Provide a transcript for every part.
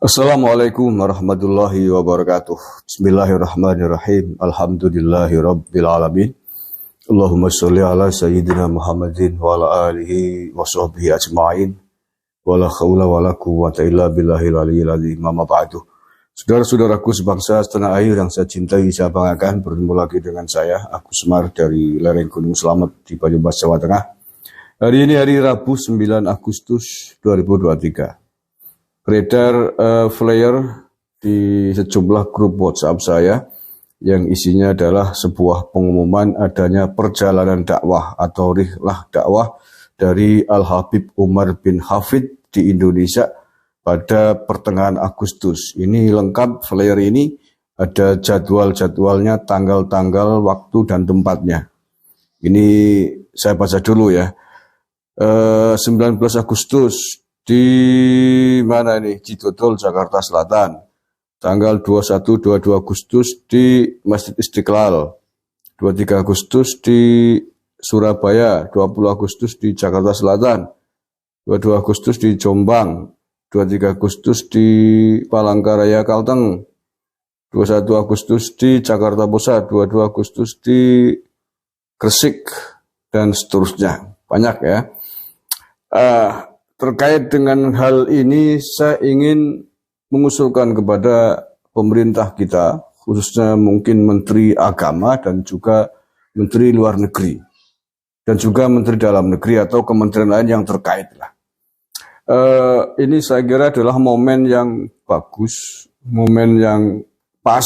Assalamualaikum warahmatullahi wabarakatuh. Bismillahirrahmanirrahim. Alhamdulillahi rabbil alamin. Allahumma sholli ala sayyidina Muhammadin wa ala alihi wa sahbihi ajma'in. Wa la khawla wa la quwwata illa billahil aliyyil azim. Amma ba'du. Saudara-saudaraku sebangsa setanah air yang saya cintai, saya banggakan, bertemu lagi dengan saya, Agus Semar dari lereng Gunung Slamet di Banyumas, Jawa Tengah. Hari ini hari Rabu 9 Agustus 2023. Beredar flyer di sejumlah grup WhatsApp saya yang isinya adalah sebuah pengumuman adanya perjalanan dakwah atau rihlah dakwah dari Al-Habib Umar bin Hafid di Indonesia pada pertengahan Agustus. Ini lengkap flyer ini, ada jadwal-jadwalnya, tanggal-tanggal, waktu dan tempatnya. Ini saya baca dulu ya. 19 Agustus di mana ini? Citotol, Jakarta Selatan. Tanggal 21-22 Agustus di Masjid Istiqlal. 23 Agustus di Surabaya. 20 Agustus di Jakarta Selatan. 22 Agustus di Jombang. 23 Agustus di Palangkaraya, Kalteng. 21 Agustus di Jakarta Pusat. 22 Agustus di Gresik. Dan seterusnya. Banyak ya. Terkait dengan hal ini, saya ingin mengusulkan kepada pemerintah kita, khususnya mungkin Menteri Agama dan juga Menteri Luar Negeri, dan juga Menteri Dalam Negeri atau kementerian lain yang terkait lah. Ini saya kira adalah momen yang bagus, momen yang pas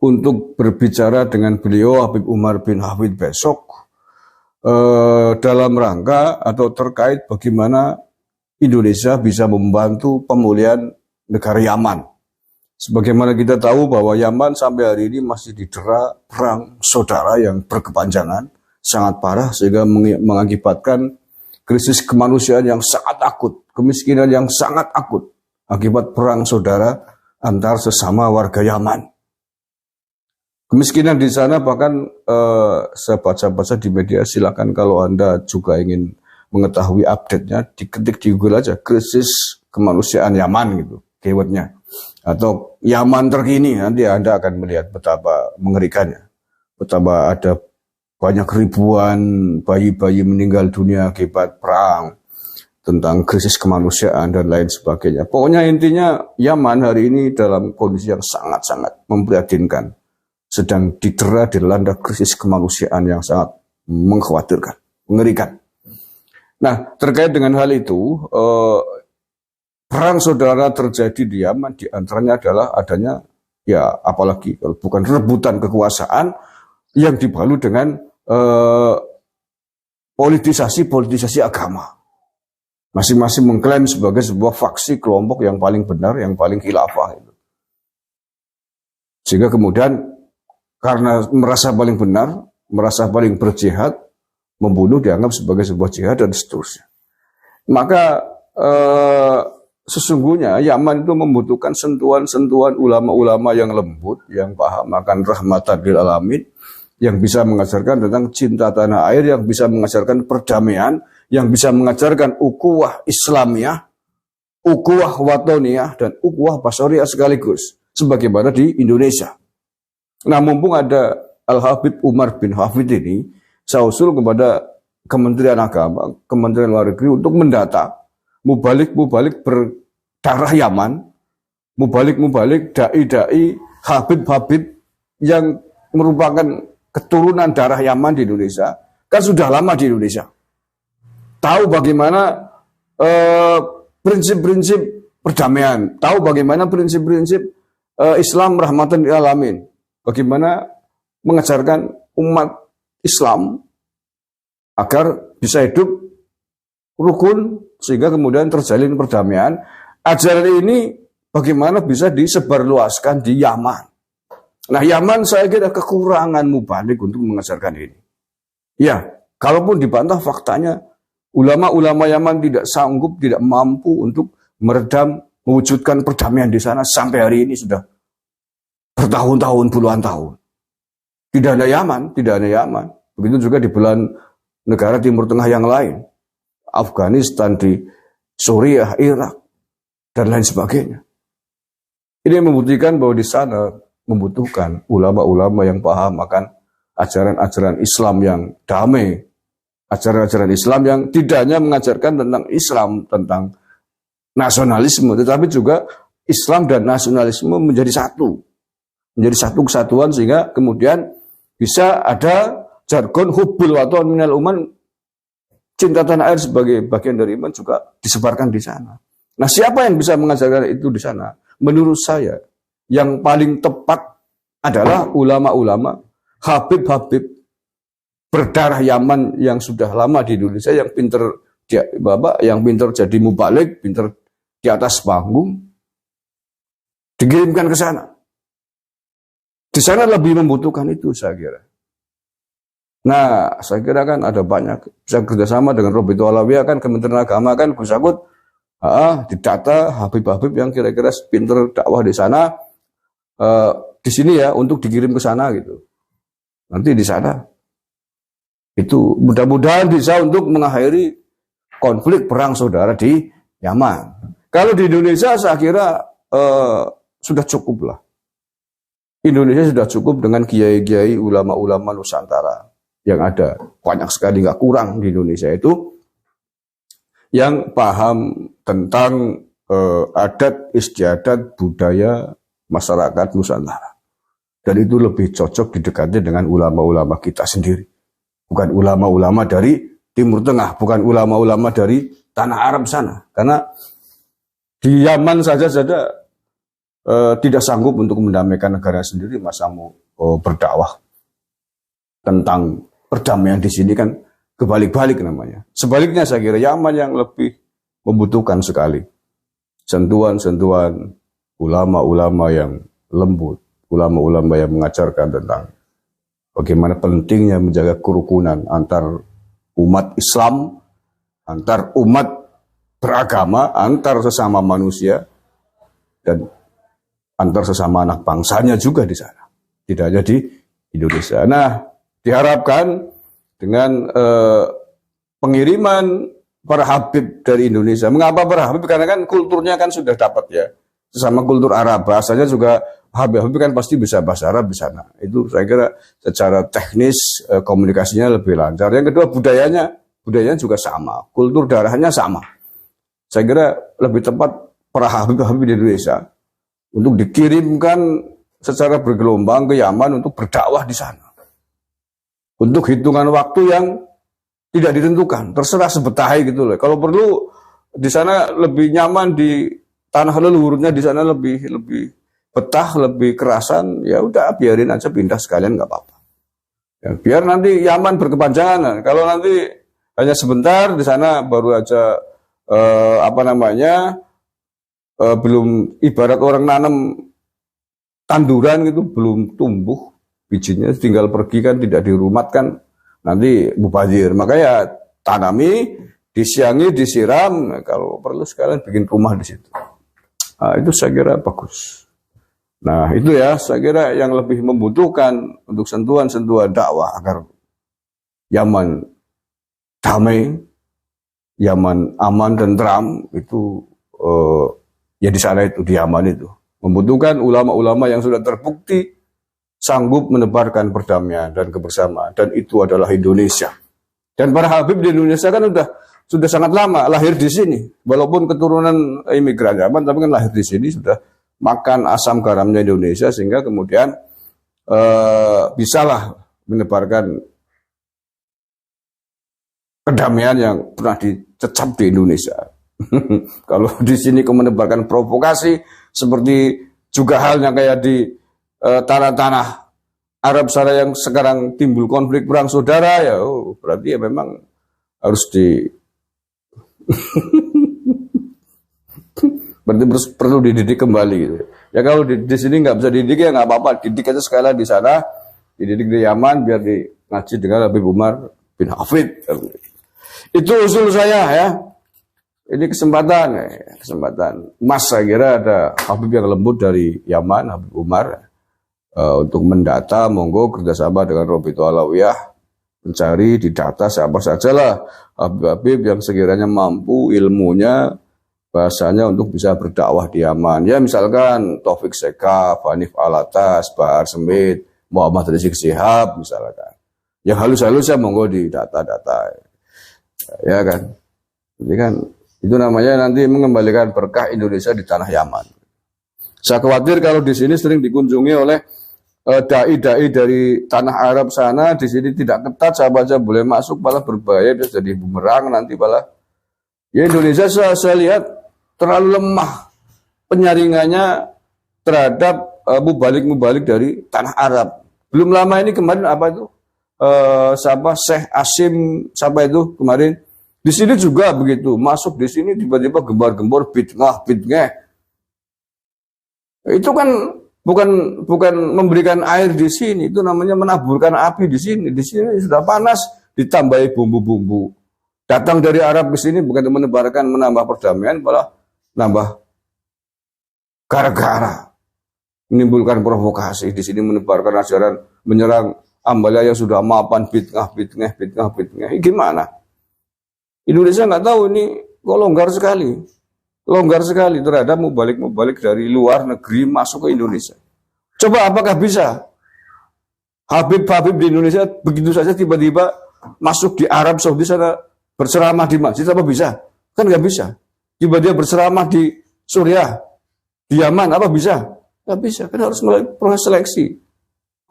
untuk berbicara dengan beliau Habib Umar bin Hafid besok. Dalam rangka atau terkait bagaimana Indonesia bisa membantu pemulihan negara Yaman. Sebagaimana kita tahu bahwa Yaman sampai hari ini masih didera perang saudara yang berkepanjangan, sangat parah, sehingga mengakibatkan krisis kemanusiaan yang sangat akut, kemiskinan yang sangat akut, akibat perang saudara antar sesama warga Yaman. Kemiskinan di sana bahkan saya baca-baca di media, silakan kalau Anda juga ingin mengetahui update-nya, diketik di Google aja, krisis kemanusiaan Yaman gitu, keywordnya. Atau Yaman terkini, nanti Anda akan melihat betapa mengerikannya. Betapa ada banyak ribuan bayi-bayi meninggal dunia akibat perang, tentang krisis kemanusiaan dan lain sebagainya. Pokoknya intinya Yaman hari ini dalam kondisi yang sangat-sangat memprihatinkan. Sedang didera dilanda krisis kemanusiaan yang sangat mengkhawatirkan, mengerikan. Nah, terkait dengan hal itu, perang saudara terjadi di Yaman, di antaranya adalah adanya, ya apalagi kalau bukan rebutan kekuasaan yang dibalut dengan politisasi agama. Masing-masing mengklaim sebagai sebuah faksi kelompok yang paling benar, yang paling khilafah. Sehingga kemudian karena merasa paling benar, merasa paling berjihad, membunuh dianggap sebagai sebuah jihad dan seterusnya. Maka sesungguhnya Yaman itu membutuhkan sentuhan-sentuhan ulama-ulama yang lembut, yang paham akan rahmatan lil alamin, yang bisa mengajarkan tentang cinta tanah air, yang bisa mengajarkan perdamaian, yang bisa mengajarkan ukhuwah Islamiyah, ukhuwah watoniyah, dan ukhuwah basariyah sekaligus, sebagaimana di Indonesia. Nah, mumpung ada Al-Habib Umar bin Hafid ini, saya usul kepada Kementerian Agama, Kementerian Luar Negeri untuk mendata mubalik-mubalik berdarah Yaman, mubalik-mubalik dai-dai, habib-habib yang merupakan keturunan darah Yaman di Indonesia, kan sudah lama di Indonesia. Tahu bagaimana prinsip-prinsip perdamaian, tahu bagaimana prinsip-prinsip Islam rahmatan lil alamin. Bagaimana mengajarkan umat Islam agar bisa hidup rukun sehingga kemudian terjalin perdamaian. Ajaran ini bagaimana bisa disebarluaskan di Yaman. Nah, Yaman saya kira kekurangan mubalik untuk mengajarkan ini. Ya, kalaupun dibantah faktanya, ulama-ulama Yaman tidak sanggup, tidak mampu untuk meredam, mewujudkan perdamaian di sana sampai hari ini sudah bertahun-tahun, puluhan tahun. Tidak ada Yaman. Begitu juga di belahan negara Timur Tengah yang lain. Afghanistan, di Suriah, Irak, dan lain sebagainya. Ini membuktikan bahwa di sana membutuhkan ulama-ulama yang paham akan ajaran-ajaran Islam yang damai, ajaran-ajaran Islam yang tidak hanya mengajarkan tentang Islam, tentang nasionalisme, tetapi juga Islam dan nasionalisme menjadi satu kesatuan, sehingga kemudian bisa ada jargon hubbul waton minal uman, cinta tanah air sebagai bagian dari iman juga disebarkan di sana. Nah, siapa yang bisa mengajarkan itu di sana? Menurut saya, yang paling tepat adalah ulama-ulama, habib-habib berdarah Yaman yang sudah lama di Indonesia, yang pinter jadi mubalik, pinter di atas panggung, dikirimkan ke sana. Di sana lebih membutuhkan itu, saya kira. Nah, saya kira kan ada banyak bisa kerjasama dengan Robitul Alawiyah, kan Kementerian Agama kan Gus Akut, didata habib-habib yang kira-kira pinter dakwah di sana, di sini ya, untuk dikirim ke sana gitu. Nanti di sana itu mudah-mudahan bisa untuk mengakhiri konflik perang saudara di Yaman. Kalau di Indonesia saya kira sudah cukup lah. Indonesia sudah cukup dengan kiai-kiai ulama-ulama Nusantara yang ada. Banyak sekali, nggak kurang di Indonesia itu yang paham tentang adat istiadat budaya masyarakat Nusantara. Dan itu lebih cocok didekati dengan ulama-ulama kita sendiri. Bukan ulama-ulama dari Timur Tengah, bukan ulama-ulama dari tanah Arab sana. Karena di Yaman saja tidak sanggup untuk mendamaikan negara sendiri, masa mau berdakwah tentang perdamaian di sini, kan kebalik-balik namanya. Sebaliknya saya kira Yaman yang lebih membutuhkan sekali sentuhan-sentuhan ulama-ulama yang lembut, ulama-ulama yang mengajarkan tentang bagaimana pentingnya menjaga kerukunan antar umat Islam, antar umat beragama, antar sesama manusia, dan antar sesama anak bangsanya juga di sana. Tidak hanya di Indonesia. Nah, diharapkan dengan pengiriman para habib dari Indonesia. Mengapa para habib? Karena kan kulturnya kan sudah dapat ya. Sesama kultur Arab, bahasanya juga habib-habib kan pasti bisa bahasa Arab di sana. Itu saya kira secara teknis komunikasinya lebih lancar. Yang kedua budayanya juga sama, kultur darahnya sama. Saya kira lebih tepat para habib-habib di Indonesia untuk dikirimkan secara bergelombang ke Yaman untuk berdakwah di sana. Untuk hitungan waktu yang tidak ditentukan, terserah sebetahi gitu loh. Kalau perlu di sana lebih nyaman, di tanah leluhurnya di sana lebih betah, lebih kerasan, ya udah biarin aja pindah sekalian nggak apa-apa. Ya, biar nanti Yaman berkepanjangan. Kalau nanti hanya sebentar di sana baru aja belum, ibarat orang nanam tanduran gitu, belum tumbuh bijinya, tinggal pergi kan, tidak dirumatkan, nanti mubazir. Makanya tanami, disiangi, disiram, kalau perlu sekalian bikin rumah di situ. Nah, itu saya kira bagus. Nah, itu ya, saya kira yang lebih membutuhkan untuk sentuhan-sentuhan dakwah agar Yaman damai, Yaman aman dan tentram, itu ya di sana itu, di Yaman itu. Membutuhkan ulama-ulama yang sudah terbukti sanggup menebarkan perdamaian dan kebersamaan. Dan itu adalah Indonesia. Dan para habib di Indonesia kan sudah sangat lama lahir di sini. Walaupun keturunan imigran Yaman, tapi kan lahir di sini, sudah makan asam garamnya Indonesia, sehingga kemudian bisalah menebarkan kedamaian yang pernah dicecap di Indonesia. Kalau di sini menebarkan provokasi, seperti juga halnya kayak di tanah-tanah Arab sana yang sekarang timbul konflik perang saudara, ya berarti ya memang harus berarti perlu dididik kembali gitu. Ya kalau di sini nggak bisa dididik, ya nggak apa-apa, didik aja sekalian di sana, dididik di Yaman biar ngaji dengan Habib Umar bin Hafid. Itu usul saya ya. Ini kesempatan emas, saya kira ada Habib yang lembut dari Yaman, Habib Umar, untuk mendata, monggo kerjasama dengan Robitul Alawiyah, mencari didata siapa sajalah Habib-habib yang sekiranya mampu ilmunya bahasanya untuk bisa berdakwah di Yaman. Ya misalkan Taufik Sekaf, Hanif Alatas, Bahar Semit, Muhammad Rizik Shihab misalkan. Yang halus-halus ya monggo di data-data. Ya kan. Jadi kan itu namanya nanti mengembalikan berkah Indonesia di tanah Yaman. Saya khawatir kalau di sini sering dikunjungi oleh dai-dai dari tanah Arab sana, di sini tidak ketat, siapa saja boleh masuk, malah berbahaya, bisa jadi bumerang nanti malah. Ya Indonesia saya lihat terlalu lemah penyaringannya terhadap mubalik-mubalik dari tanah Arab. Belum lama ini kemarin apa itu? Siapa Syekh Asim siapa itu kemarin di sini juga begitu, masuk di sini tiba-tiba gembar-gembor bid'ah. Itu kan bukan memberikan air di sini, itu namanya menaburkan api di sini. Di sini sudah panas, ditambahi bumbu-bumbu. Datang dari Arab ke sini bukan menebarkan menambah perdamaian, malah nambah gara-gara, menimbulkan provokasi. Di sini menebarkan ajaran menyerang Ambalia yang sudah mapan bid'ah. Gimana? Indonesia nggak tahu ini kok longgar sekali terhadap mubalik dari luar negeri masuk ke Indonesia. Coba apakah bisa Habib di Indonesia begitu saja tiba-tiba masuk di Arab Saudi sana berceramah di masjid, apa bisa? Kan nggak bisa. Tiba-tiba berceramah di Suriah, di Yaman, apa bisa? Nggak bisa. Kan harus melalui proses seleksi,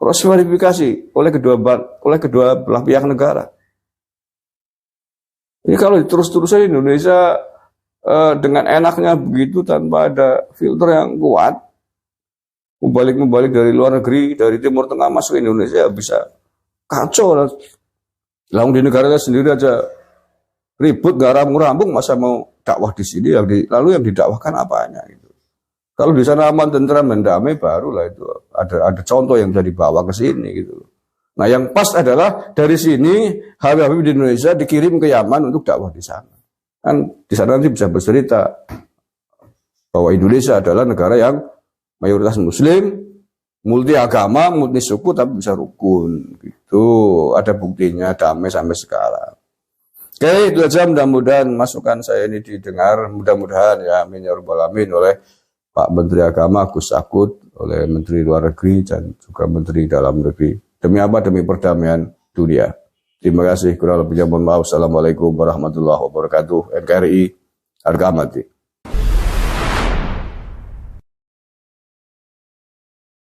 proses verifikasi oleh kedua belah pihak negara. Ini kalau terus-terusan Indonesia dengan enaknya begitu tanpa ada filter yang kuat, membalik dari luar negeri, dari Timur Tengah masuk ke Indonesia bisa kacau lah. Lalu di negara sendiri aja ribut, gak rampung-rampung, masa mau dakwah di sini, lalu yang didakwahkan apanya gitu. Kalau di sana aman, tentram, dan damai, barulah itu ada contoh yang bisa dibawa ke sini gitu. Nah yang pas adalah dari sini Habib di Indonesia dikirim ke Yaman untuk dakwah di sana. Kan di sana nanti bisa bercerita bahwa Indonesia adalah negara yang mayoritas Muslim, multi agama, multi suku, tapi bisa rukun. Gitu. Ada buktinya, damai sampai sekarang. Oke, itu saja. Mudah-mudahan masukan saya ini didengar. Mudah-mudahan ya amin ya rabbal alamin oleh Pak Menteri Agama Gus Akut, oleh Menteri Luar Negeri dan juga Menteri Dalam Negeri. Demi apa? Demi perdamaian dunia. Terima kasih. Kurang lebihnya mohon maaf. Assalamualaikum warahmatullahi wabarakatuh. NKRI harga mati.